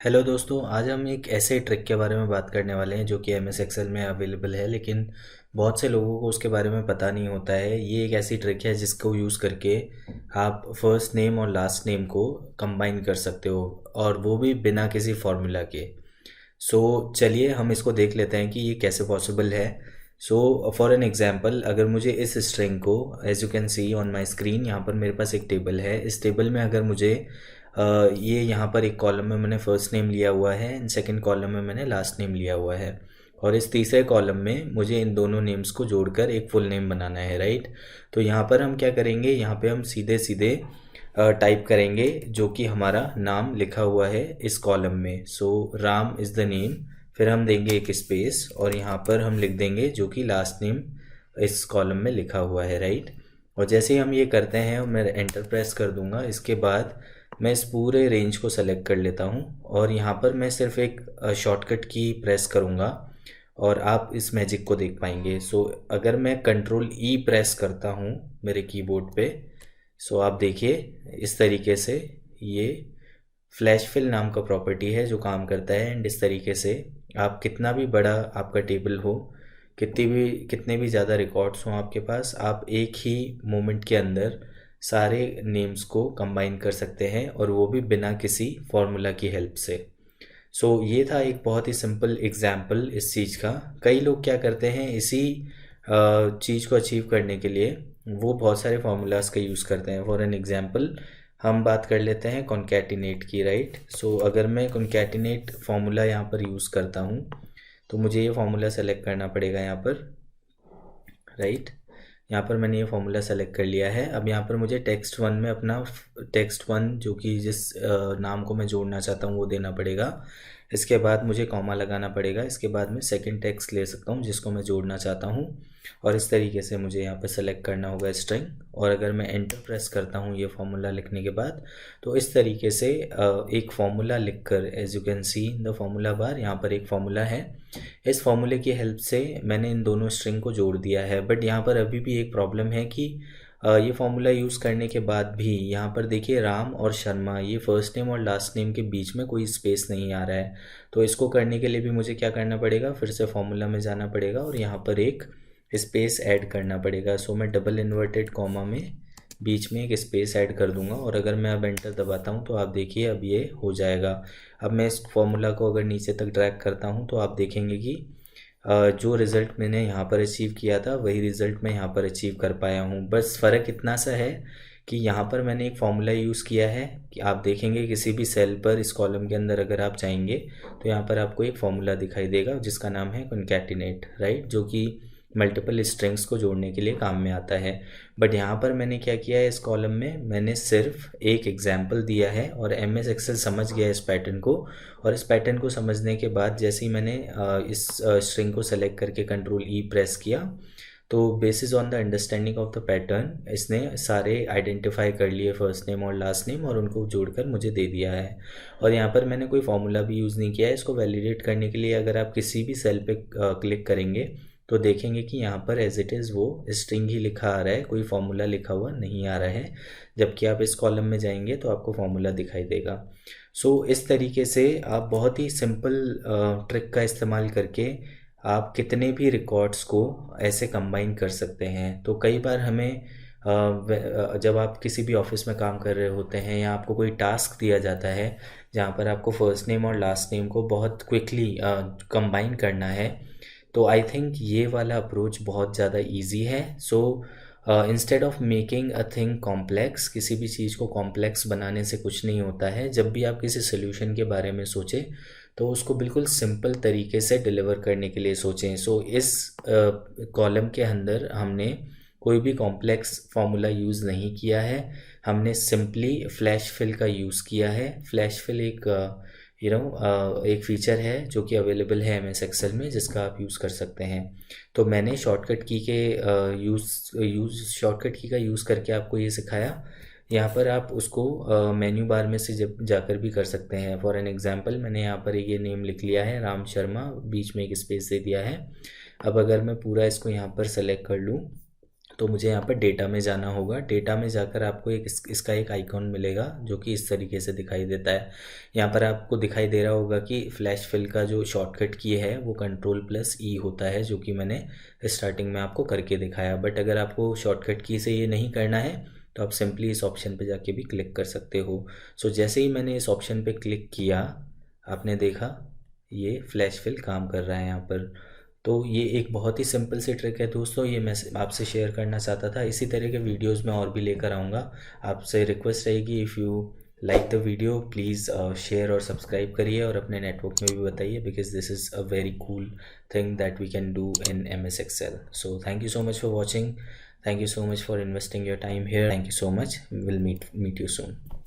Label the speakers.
Speaker 1: Hello दोस्तों, आज हम एक ऐसे ट्रिक के बारे में बात करने वाले हैं जो कि एम एस एक्सेल में अवेलेबल है, लेकिन बहुत से लोगों को उसके बारे में पता नहीं होता है। ये एक ऐसी ट्रिक है जिसको यूज़ करके आप फर्स्ट नेम और लास्ट नेम को कंबाइन कर सकते हो, और वो भी बिना किसी फॉर्मूला के। चलिए हम इसको देख लेते हैं कि ये कैसे पॉसिबल है। फॉर एन एग्जांपल, अगर मुझे इस स्ट्रिंग को, as you can see on my screen, यहाँ पर मेरे पास एक टेबल है। इस टेबल में अगर मुझे ये यहाँ पर एक कॉलम में मैंने फर्स्ट नेम लिया हुआ है एंड सेकंड कॉलम में मैंने लास्ट नेम लिया हुआ है, और इस तीसरे कॉलम में मुझे इन दोनों नेम्स को जोड़कर एक फुल नेम बनाना है, राइट। तो यहाँ पर हम क्या करेंगे, यहाँ पे हम सीधे सीधे टाइप करेंगे जो कि हमारा नाम लिखा हुआ है इस कॉलम में। राम इज़ द नेम, फिर हम देंगे एक स्पेस और यहाँ पर हम लिख देंगे जो कि लास्ट नेम इस कॉलम में लिखा हुआ है, राइट। और जैसे ही हम ये करते हैं मैं एंटर प्रेस कर दूंगा। इसके बाद मैं इस पूरे रेंज को सेलेक्ट कर लेता हूँ और यहाँ पर मैं सिर्फ एक शॉर्टकट की प्रेस करूँगा और आप इस मैजिक को देख पाएंगे। अगर मैं कंट्रोल ई प्रेस करता हूँ मेरे कीबोर्ड पे, आप देखिए इस तरीके से ये फ्लैश फिल नाम का प्रॉपर्टी है जो काम करता है। एंड इस तरीके से आप कितना भी बड़ा आपका टेबल हो, कितने भी ज़्यादा रिकॉर्ड्स हों आपके पास, आप एक ही मोमेंट के अंदर सारे नेम्स को कंबाइन कर सकते हैं, और वो भी बिना किसी फॉर्मूला की हेल्प से। ये था एक बहुत ही सिंपल एग्जाम्पल इस चीज़ का। कई लोग क्या करते हैं, इसी चीज़ को अचीव करने के लिए वो बहुत सारे फार्मूलाज का यूज़ करते हैं। फॉर एन एग्जांपल हम बात कर लेते हैं कॉन्कैटिनेट की, राइट। अगर मैं कॉन्कैटिनेट फार्मूला यहाँ पर यूज़ करता हूँ तो मुझे ये फार्मूला सेलेक्ट करना पड़ेगा यहाँ पर, राइट। यहाँ पर मैंने ये फार्मूला सेलेक्ट कर लिया है। अब यहाँ पर मुझे टेक्स्ट वन में अपना टेक्स्ट वन जो कि जिस नाम को मैं जोड़ना चाहता हूँ वो देना पड़ेगा। इसके बाद मुझे कॉमा लगाना पड़ेगा। इसके बाद मैं सेकंड टेक्स्ट ले सकता हूँ जिसको मैं जोड़ना चाहता हूँ, और इस तरीके से मुझे यहाँ पर सेलेक्ट करना होगा स्ट्रिंग। और अगर मैं एंटर प्रेस करता हूँ ये फार्मूला लिखने के बाद, तो इस तरीके से एक फार्मूला लिखकर, as you can see in the formula bar, यहाँ पर एक फार्मूला है। इस फार्मूले की हेल्प से मैंने इन दोनों स्ट्रिंग को जोड़ दिया है। बट यहाँ पर अभी भी एक प्रॉब्लम है कि ये फार्मूला यूज़ करने के बाद भी यहाँ पर देखिए राम और शर्मा, ये फर्स्ट नेम और लास्ट नेम के बीच में कोई स्पेस नहीं आ रहा है। तो इसको करने के लिए भी मुझे क्या करना पड़ेगा, फिर से फार्मूला में जाना पड़ेगा और यहाँ पर एक स्पेस ऐड करना पड़ेगा। मैं डबल इन्वर्टेड कॉमा में बीच में एक स्पेस ऐड कर दूंगा, और अगर मैं अब एंटर दबाता हूँ तो आप देखिए अब ये हो जाएगा। अब मैं इस फॉर्मूला को अगर नीचे तक ड्रैग करता हूँ तो आप देखेंगे कि जो रिज़ल्ट मैंने यहाँ पर अचीव किया था वही रिज़ल्ट मैं यहाँ पर अचीव कर पाया हूँ। बस फ़र्क इतना सा है कि यहाँ पर मैंने एक फॉर्मूला यूज़ किया है कि आप देखेंगे किसी भी सेल पर इस कॉलम के अंदर अगर आप जाएंगे तो यहाँ पर आपको एक फॉर्मूला दिखाई देगा जिसका नाम है कॉन्कैटिनेट, राइट, जो कि मल्टीपल स्ट्रिंग्स को जोड़ने के लिए काम में आता है। बट यहाँ पर मैंने क्या किया है, इस कॉलम में मैंने सिर्फ एक एग्जाम्पल दिया है और एम एस एक्सेल समझ गया इस पैटर्न को। और इस पैटर्न को समझने के बाद जैसे ही मैंने इस स्ट्रिंग को सेलेक्ट करके कंट्रोल ई प्रेस किया, तो basis on the understanding of the pattern इसने सारे आइडेंटिफाई कर लिए फर्स्ट नेम और लास्ट नेम, और उनको जोड़कर मुझे दे दिया है। और यहाँ पर मैंने कोई फॉर्मूला भी यूज़ नहीं किया है। इसको वैलिडेट करने के लिए अगर आप किसी भी सेल पे क्लिक करेंगे तो देखेंगे कि यहाँ पर एज इट इज़ वो स्ट्रिंग ही लिखा आ रहा है, कोई फॉर्मूला लिखा हुआ नहीं आ रहा है। जबकि आप इस कॉलम में जाएंगे तो आपको फॉर्मूला दिखाई देगा। इस तरीके से आप बहुत ही सिंपल ट्रिक का इस्तेमाल करके आप कितने भी रिकॉर्ड्स को ऐसे कंबाइन कर सकते हैं। तो कई बार हमें जब आप किसी भी ऑफिस में काम कर रहे होते हैं या आपको कोई टास्क दिया जाता है जहाँ पर आपको फर्स्ट नेम और लास्ट नेम को बहुत क्विकली कंबाइन करना है, तो आई थिंक ये वाला अप्रोच बहुत ज़्यादा इजी है। Instead of making a thing complex, किसी भी चीज़ को कॉम्प्लेक्स बनाने से कुछ नहीं होता है। जब भी आप किसी सोल्यूशन के बारे में सोचें तो उसको बिल्कुल सिंपल तरीके से डिलीवर करने के लिए सोचें। इस कॉलम के अंदर हमने कोई भी कॉम्प्लेक्स फार्मूला यूज़ नहीं किया है, हमने सिंपली फ्लैश फिल का यूज़ किया है। फ्लैश फिल एक एक फ़ीचर है जो कि अवेलेबल है एम एस एक्सेल में, जिसका आप यूज़ कर सकते हैं। तो मैंने शॉर्टकट की के शॉर्टकट की का यूज़ करके आपको ये सिखाया। यहाँ पर आप उसको मेन्यू बार में से जब जाकर भी कर सकते हैं। फॉर एन एग्जांपल मैंने यहाँ पर ये नेम लिख लिया है राम शर्मा, बीच में एक स्पेस दे दिया है। अब अगर मैं पूरा इसको यहाँ पर सेलेक्ट कर लूँ तो मुझे यहाँ पर डेटा में जाना होगा। डेटा में जाकर आपको इसका एक आइकॉन मिलेगा जो कि इस तरीके से दिखाई देता है। यहाँ पर आपको दिखाई दे रहा होगा कि फ्लैश फिल का जो शॉर्टकट की है वो Ctrl+E होता है, जो कि मैंने स्टार्टिंग में आपको करके दिखाया। बट अगर आपको शॉर्टकट की से ये नहीं करना है तो आप सिंपली इस ऑप्शन पे जाके भी क्लिक कर सकते हो। सो जैसे ही मैंने इस ऑप्शन पे क्लिक किया, आपने देखा ये फ्लैश फिल काम कर रहा है यहाँ पर। तो ये एक बहुत ही सिंपल सी ट्रिक है दोस्तों, ये मैं आपसे शेयर करना चाहता था। इसी तरह के वीडियोस मैं और भी लेकर आऊँगा। आपसे रिक्वेस्ट रहेगी, if you like the video please share और सब्सक्राइब करिए और अपने नेटवर्क में भी बताइए, because this is a very cool thing that we can do in MS Excel. So thank you so much for watching. Thank you so much for investing your time here. Thank you so much. We'll meet you soon.